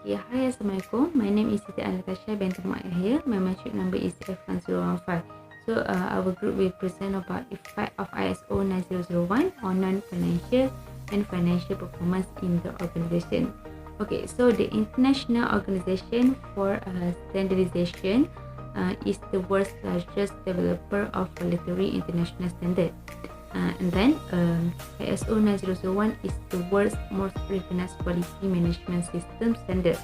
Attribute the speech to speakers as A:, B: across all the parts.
A: Okay, hi, Assalamualaikum. My name is Siti Al-Natasha Bint Ahmad here. My membership number is F1015. So, our group will present about effect of ISO 9001 on non-financial and financial performance in the organization. Okay, so the International Organization for Standardization is the world's largest developer of voluntary international standard. And then ISO 9001 is the world's most recognized quality management system standard.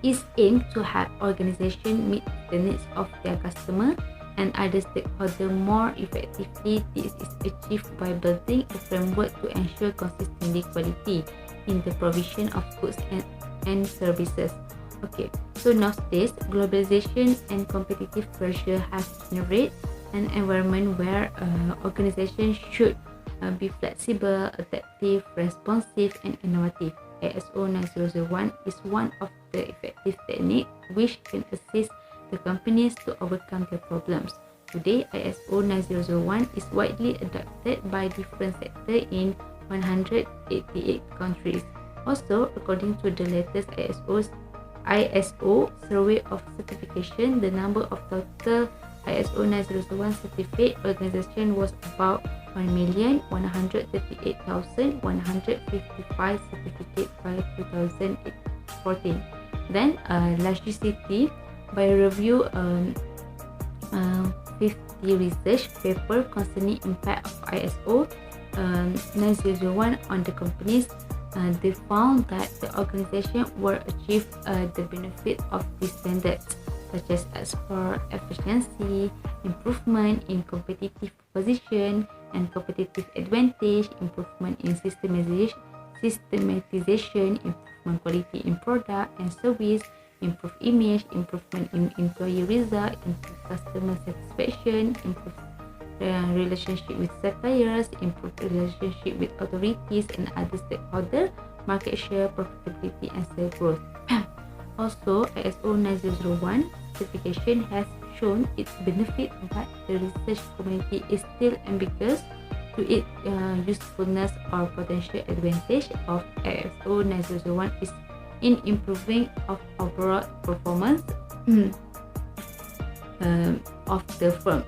A: Its aim to help organizations meet the needs of their customer and other stakeholders more effectively. This is achieved by building a framework to ensure consistent quality in the provision of goods and services. Okay, so nowadays, globalization and competitive pressure have generated an environment where organizations should be flexible, adaptive, responsive, and innovative. ISO 9001 is one of the effective techniques which can assist the companies to overcome their problems. Today, ISO 9001 is widely adopted by different sectors in 188 countries. Also, according to the latest ISO survey of certification, the number of total ISO 9001 certificate organization was about 1,138,155 certificate by 2014. Then, Logicity by review 50 research paper concerning impact of ISO 9001 on the companies. They found that the organization will achieve the benefit of these standards, such as for efficiency, improvement in competitive position and competitive advantage, improvement in systematization, improvement quality in product and service, improve image, improvement in employee result, improve customer satisfaction, improve relationship with suppliers, improve relationship with authorities and other stakeholders, market share, profitability and sales growth. Also, ISO 9001 certification has shown its benefit, but the research community is still ambiguous to its usefulness or potential advantage of ISO 9001 is in improving of overall performance of the firm.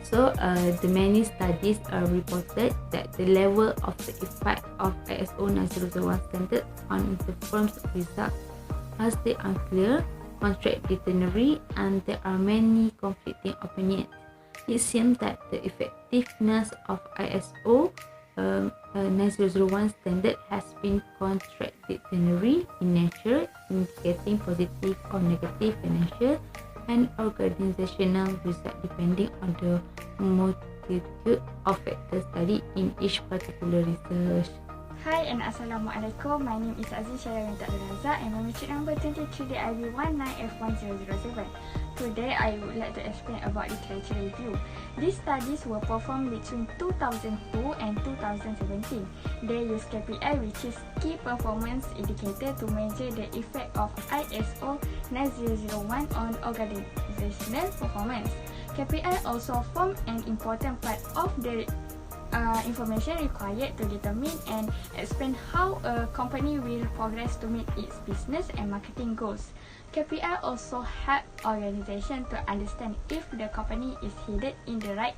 A: So, the many studies reported that the level of the effect of ISO 9001 standard on the firm's results are still unclear, contradictory, and there are many conflicting opinions. It seems that the effectiveness of ISO 9001 standard has been contradictory in nature, indicating positive or negative financial and organizational results depending on the multitude of factors studied in each particular research.
B: Hi and Assalamualaikum. My name is Aziz Syahria Binti Abdul Razak and membership number 23DIB19F1007. Today, I would like to explain about literature review. These studies were performed between 2002 and 2017. They use KPI, which is Key Performance Indicator, to measure the effect of ISO 9001 on organizational performance. KPI also form an important part of the information required to determine and explain how a company will progress to meet its business and marketing goals. KPI also help organization to understand if the company is headed in the right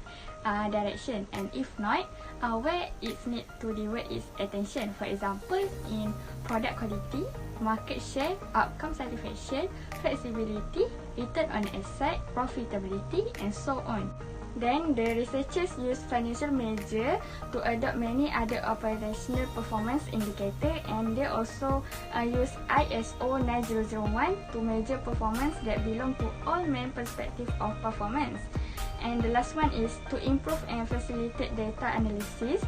B: direction, and if not, where it needs to divert its attention. For example, in product quality, market share, outcome satisfaction, flexibility, return on asset, profitability, and so on. Then, the researchers use financial measure to adopt many other operational performance indicators, and they also use ISO 9001 to measure performance that belong to all main perspectives of performance. And the last one is to improve and facilitate data analysis.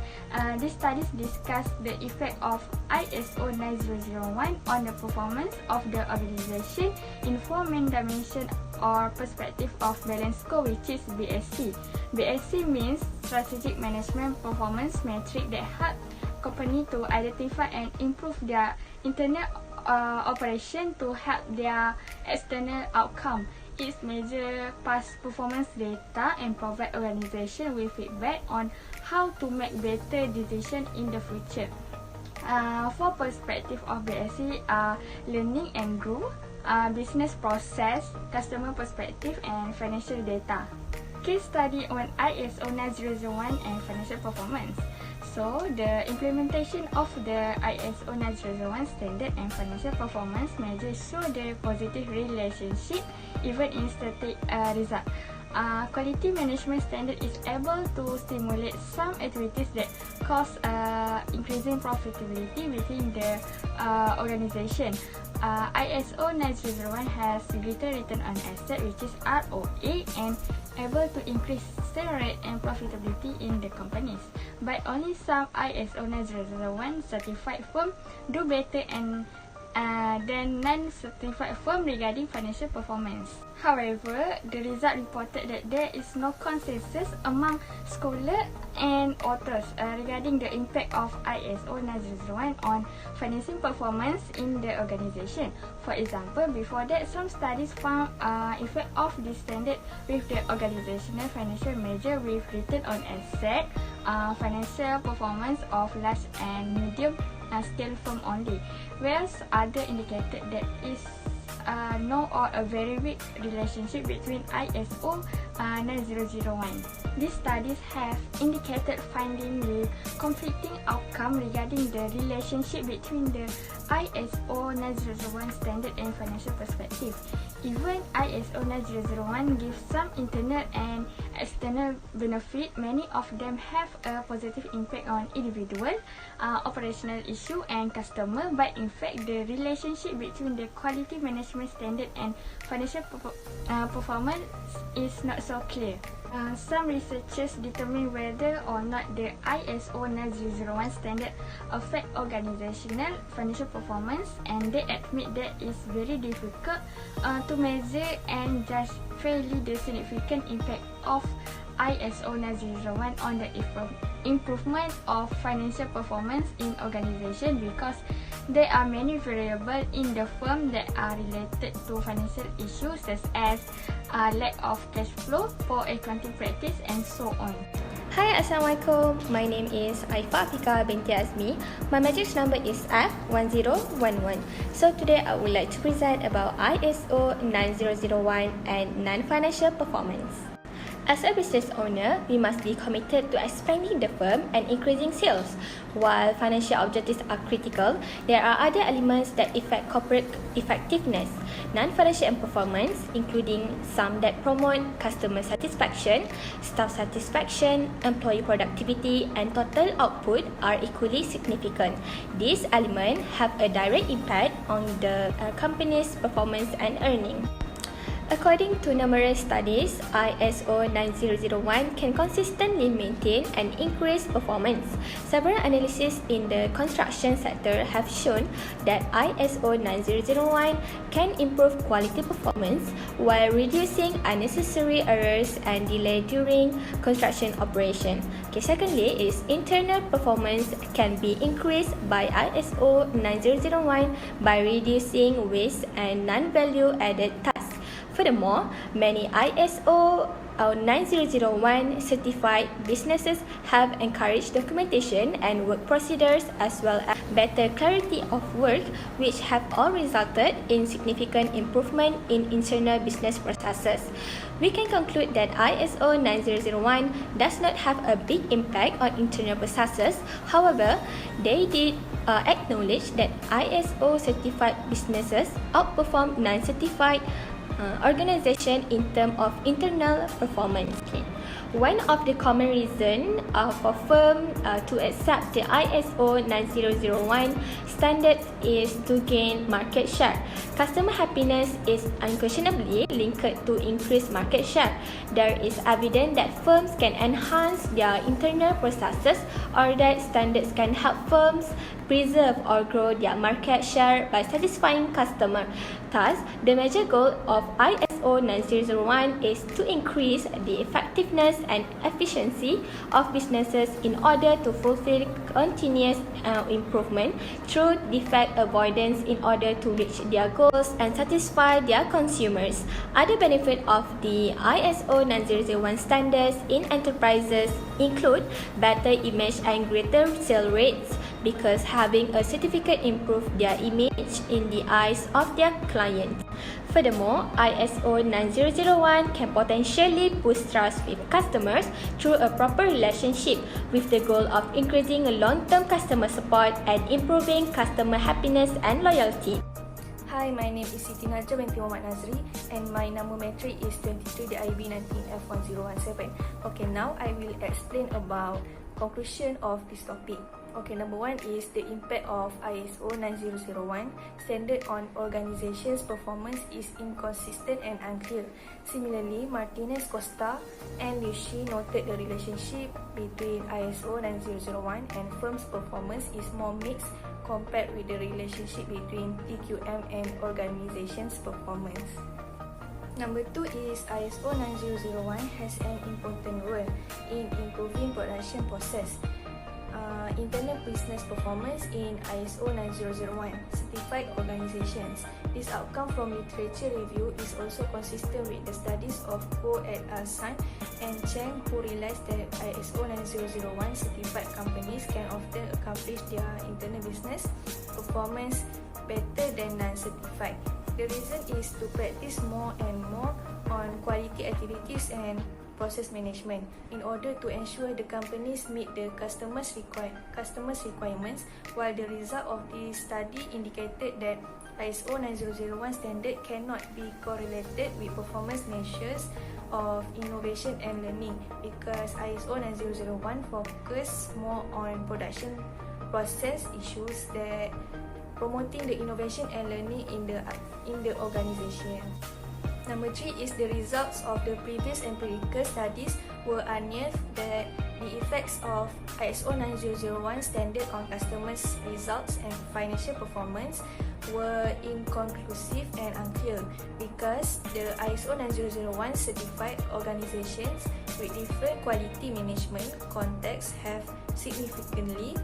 B: These studies discuss the effect of ISO 9001 on the performance of the organization in four main dimensions or perspective of balance score, which is BSC. BSC means Strategic Management Performance Metric that help company to identify and improve their internal operation to help their external outcome. It measures past performance data and provide organization with feedback on how to make better decisions in the future. For perspective of BSc are learning and grow, business process, customer perspective, and financial data. Case study on ISO 9001 and financial performance. So, the implementation of the ISO 9001 standard and financial performance measures show the positive relationship even in static result. Quality management standard is able to stimulate some activities that cause increasing profitability within the organization. ISO 9001 has greater return on asset, which is ROA, and able to increase sale rate and profitability in the companies. But only some ISO 9001 certified firm do better and than non-certified firm regarding financial performance. However, the result reported that there is no consensus among scholars and authors regarding the impact of ISO 9001 on financial performance in the organization. For example, before that, some studies found effect of this standard with the organizational financial measure with return on asset, financial performance of large and medium scale firm only, whereas other indicated that is no or a very weak relationship between ISO 9001. These studies have indicated finding the conflicting outcome regarding the relationship between the ISO 9001 standard and financial perspective. Even ISO 9001 gives some internal and external benefit, many of them have a positive impact on individual, operational issue and customer, but in fact the relationship between the quality management standard and financial performance is not so clear. Some researchers determine whether or not the ISO 9001 standard affect organizational financial performance, and they admit that it's very difficult to measure and judge fairly the significant impact of ISO 9001 on the improvement of financial performance in organization, because there are many variables in the firm that are related to financial issues such as lack of cash flow, poor accounting practice, and so on.
C: Hi, Assalamualaikum. My name is Aifah Afika binti Azmi. My matrix number is F1011. So today I would like to present about ISO 9001 and non-financial performance. As a business owner, we must be committed to expanding the firm and increasing sales. While financial objectives are critical, there are other elements that affect corporate effectiveness. Non-financial performance, including some that promote customer satisfaction, staff satisfaction, employee productivity, and total output, are equally significant. These elements have a direct impact on the company's performance and earning. According to numerous studies, ISO 9001 can consistently maintain and increase performance. Several analyses in the construction sector have shown that ISO 9001 can improve quality performance while reducing unnecessary errors and delay during construction operation. Secondly is internal performance can be increased by ISO 9001 by reducing waste and non-value added tasks. Furthermore, many ISO 9001 certified businesses have encouraged documentation and work procedures as well as better clarity of work, which have all resulted in significant improvement in internal business processes. We can conclude that ISO 9001 does not have a big impact on internal processes. However, they did acknowledge that ISO certified businesses outperform non-certified organization in terms of internal performance. One of the common reasons for firms to accept the ISO 9001 standards is to gain market share. Customer happiness is unquestionably linked to increased market share. There is evidence that firms can enhance their internal processes, or that standards can help firms preserve or grow their market share by satisfying customers. Thus, the major goal of ISO 9001 is to increase the effectiveness and efficiency of businesses in order to fulfill continuous improvement through defect avoidance in order to reach their goals and satisfy their consumers. Other benefits of the ISO 9001 standards in enterprises include better image and greater sale rates, because having a certificate improves their image in the eyes of their clients. Furthermore, ISO 9001 can potentially boost trust with customers through a proper relationship with the goal of increasing long-term customer support and improving customer happiness and loyalty.
D: Hi, my name is Siti Najah binti Muhammad Nazri and my number matric is 23DIB19F1017. Okay, now I will explain about conclusion of this topic. Okay, number one is the impact of ISO 9001 standard on organizations' performance is inconsistent and unclear. Similarly, Martinez Costa and Liu Shi noted the relationship between ISO 9001 and firms' performance is more mixed compared with the relationship between TQM and organizations' performance. Number two is ISO 9001 has an important role in improving production process. Internal business performance in ISO 9001 certified organizations. This outcome from literature review is also consistent with the studies of Guo et al. Sun and Cheng, who realized that ISO 9001 certified companies can often accomplish their internal business performance better than non-certified. The reason is to practice more and more on quality activities and process management in order to ensure the companies meet the customers' requirements, while the result of the study indicated that ISO 9001 standard cannot be correlated with performance measures of innovation and learning because ISO 9001 focus more on production process issues that promoting the innovation and learning in the organization. Number 3 is the results of the previous empirical studies were unearthed that the effects of ISO 9001 standard on customers' results and financial performance were inconclusive and unclear because the ISO 9001 certified organizations with different quality management contexts have significantly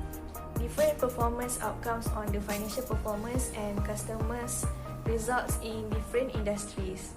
D: different performance outcomes on the financial performance and customers' results in different industries.